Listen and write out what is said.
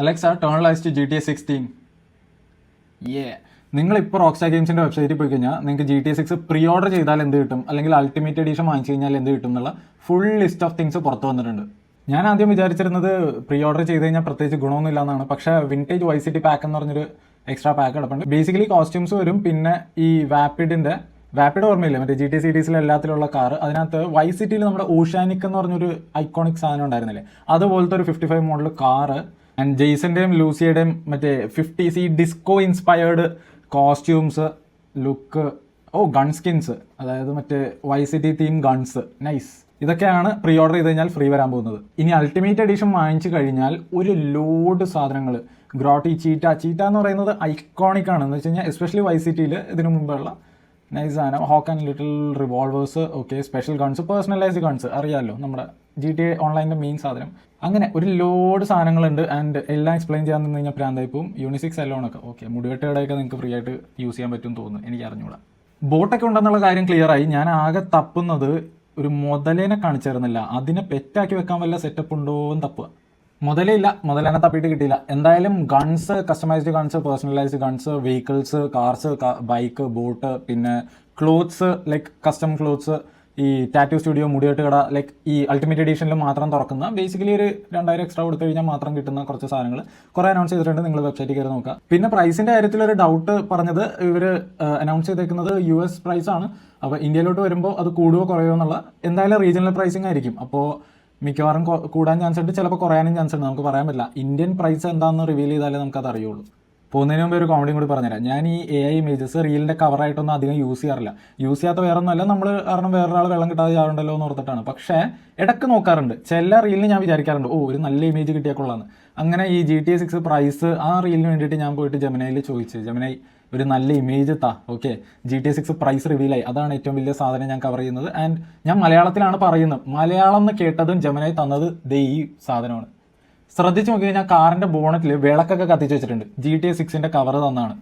Alexa, turn lights to GTA 16. നിങ്ങളിപ്പോൾ rockstar ഗെയിംസിൻ്റെ വെബ്സൈറ്റിൽ പോയി കഴിഞ്ഞാൽ നിങ്ങൾക്ക് GTA 6 പ്രീ ഓർഡർ ചെയ്താൽ എന്ത് കിട്ടും, അല്ലെങ്കിൽ അൾട്ടിമേറ്റ് എഡിഷൻ വാങ്ങിച്ചു കഴിഞ്ഞാൽ എന്ത് കിട്ടും എന്നുള്ള ഫുൾ ലിസ്റ്റ് ഓഫ് തിങ്സ് പുറത്ത് വന്നിട്ടുണ്ട്. ഞാൻ ആദ്യം വിചാരിച്ചിരുന്നത് പ്രീ ഓർഡർ ചെയ്ത് കഴിഞ്ഞാൽ പ്രത്യേകിച്ച് ഗുണമൊന്നുമില്ല എന്നാണ്. പക്ഷേ വിൻറ്റേജ് YCT പാക്ക് എന്ന് പറഞ്ഞൊരു എക്സ്ട്രാ പാക്ക് കിടപ്പുണ്ട്. ബേസിക്കലി കോസ്റ്റ്യൂംസ് വരും, പിന്നെ ഈ വാപ്പിഡ് ഓർമ്മയില്ലേ, മറ്റേ GTA സീരീസിലെ എല്ലാത്തിലുള്ള കാർ, അതിനകത്ത് YCTയിൽ നമ്മുടെ ഓഷ്യാനിക് എന്ന് പറഞ്ഞൊരു ഐക്കോണിക് സാധനം ഉണ്ടായിരുന്നില്ലേ, അതുപോലത്തെ ഒരു 55 മോഡൽ കാറ് ആൻഡ് ജെയ്സന്റെയും ലൂസിയുടെയും മറ്റേ 50s disco inspired costumes, look, gun skins, അതായത് മറ്റേ YCT തീം ഗൺസ്, നൈസ്. ഇതൊക്കെയാണ് പ്രീ ഓർഡർ ചെയ്ത് കഴിഞ്ഞാൽ ഫ്രീ വരാൻ പോകുന്നത്. ഇനി അൾട്ടിമേറ്റ് എഡിഷൻ വാങ്ങിച്ചു കഴിഞ്ഞാൽ ഒരു ലോഡ് സാധനങ്ങൾ, ഗ്രോട്ടി ചീറ്റ എന്ന് പറയുന്നത് ഐക്കോണിക് ആണ്. എന്ന് വെച്ച് കഴിഞ്ഞാൽ എസ്പെഷ്യലി YCTയിൽ ഇതിനു മുമ്പുള്ള നൈസ് സാധനം, hawk and little revolvers, special guns, personalised guns, അറിയാമല്ലോ നമ്മുടെ GTA ഓൺലൈനിൻ്റെ മെയിൻ സാധനം. അങ്ങനെ ഒരു ലോഡ് സാധനങ്ങളുണ്ട്. ആൻഡ് എല്ലാം എക്സ്പ്ലെയിൻ ചെയ്യാൻ നിന്ന് കഴിഞ്ഞാൽ പ്രാന്തായിപ്പോവും. യൂണിസിക്സ് എല്ലോണൊക്കെ മുടിവെട്ടയുടെയൊക്കെ നിങ്ങൾക്ക് ഫ്രീ ആയിട്ട് യൂസ് ചെയ്യാൻ പറ്റും തോന്നുന്നു, എനിക്ക് അറിഞ്ഞൂടാ. ബോട്ടൊക്കെ ഉണ്ടെന്നുള്ള കാര്യം ക്ലിയർ ആയി. ഞാൻ ആകെ തപ്പുന്നത് ഒരു മുതലേനെ കാണിച്ചിരുന്നില്ല, അതിനെ പെറ്റാക്കി വെക്കാൻ വല്ല സെറ്റപ്പ് ഉണ്ടോ എന്ന് തപ്പുക. മുതലേനെ തപ്പിയിട്ട് കിട്ടിയില്ല. എന്തായാലും guns, customised guns, personalised guns, vehicles, cars, bike, boat, പിന്നെ ക്ലോത്ത്സ്, ലൈക്ക് കസ്റ്റം ക്ലോത്ത്സ്, ഈ ടാറ്റു സ്റ്റുഡിയോ, മുടിവെട്ട് കട, ലൈക്ക് ഈ അൾട്ടിമേറ്റ് എഡിഷനിൽ മാത്രം തുറക്കുന്ന, ബേസിക്കലി ഒരു 2000 എക്സ്ട്രാ കൊടുത്തു കഴിഞ്ഞാൽ മാത്രം കിട്ടുന്ന കുറച്ച് സാധനങ്ങൾ കുറേ അനൗൺസ് ചെയ്തിട്ടുണ്ട്. നിങ്ങൾ വെബ്സൈറ്റിൽ കയറി നോക്കുക. പിന്നെ പ്രൈസിൻ്റെ കാര്യത്തിൽ ഒരു ഡൗട്ട് പറഞ്ഞത്, ഇവർ അനൗൺസ് ചെയ്തേക്കുന്നത് US പ്രൈസ് ആണ്. അപ്പോൾ ഇന്ത്യയിലോട്ട് വരുമ്പോൾ അത് കൂടുകയോ കുറയോ എന്നുള്ള, എന്തായാലും റീജിയണൽ പ്രൈസിംഗ് ആയിരിക്കും. അപ്പോൾ മിക്കവാറും കൂടാൻ ചാൻസ് ഉണ്ട്, ചിലപ്പോൾ കുറയാനും ചാൻസ് ഉണ്ട്, നമുക്ക് പറയാൻ പറ്റില്ല. ഇന്ത്യൻ പ്രൈസ് എന്താണെന്ന് റിവീൽ ചെയ്താലേ നമുക്കത് അറിയുള്ളൂ. പോകുന്നതിന് മുമ്പ് ഒരു കോമഡിയും കൂടി പറഞ്ഞുതരാം. ഞാൻ ഈ AI ഇമേജസ് റീലിൻ്റെ കവറായിട്ടൊന്നും അധികം യൂസ് ചെയ്യാറില്ല. യൂസ് ചെയ്യാത്ത വേറെ ഒന്നുമല്ല, നമ്മൾ കാരണം വേറൊരാൾ വെള്ളം കിട്ടാതെ ചാറുണ്ടല്ലോ എന്ന് ഓർത്തിട്ടാണ്. പക്ഷേ ഇടയ്ക്ക് നോക്കാറുണ്ട്. ചില റീലിന് ഞാൻ വിചാരിക്കാറുണ്ട്, ഒരു നല്ല ഇമേജ് കിട്ടിയാക്കൊള്ളാന്ന്. അങ്ങനെ ഈ GTA 6 പ്രൈസ് ആ റീലിന് വേണ്ടിയിട്ട് ഞാൻ പോയിട്ട് ജെമിനയിൽ ചോദിച്ചു, ജെമിനൈ ഒരു നല്ല ഇമേജ് GTA 6 പ്രൈസ് റിവീലായി, അതാണ് ഏറ്റവും വലിയ സാധനം ഞാൻ കവർ ചെയ്യുന്നത്. ആൻഡ് ഞാൻ മലയാളത്തിലാണ് പറയുന്നത്. മലയാളം എന്ന് കേട്ടതും ജെമിനൈ തന്നത് ഈ സാധനമാണ്. ശ്രദ്ധിച്ച് നോക്കി കഴിഞ്ഞാൽ കാറിൻ്റെ ബോണറ്റിൽ വിളക്കൊക്കെ കത്തിച്ച് വെച്ചിട്ടുണ്ട്. GTA 6 കവർ തന്നാണ്.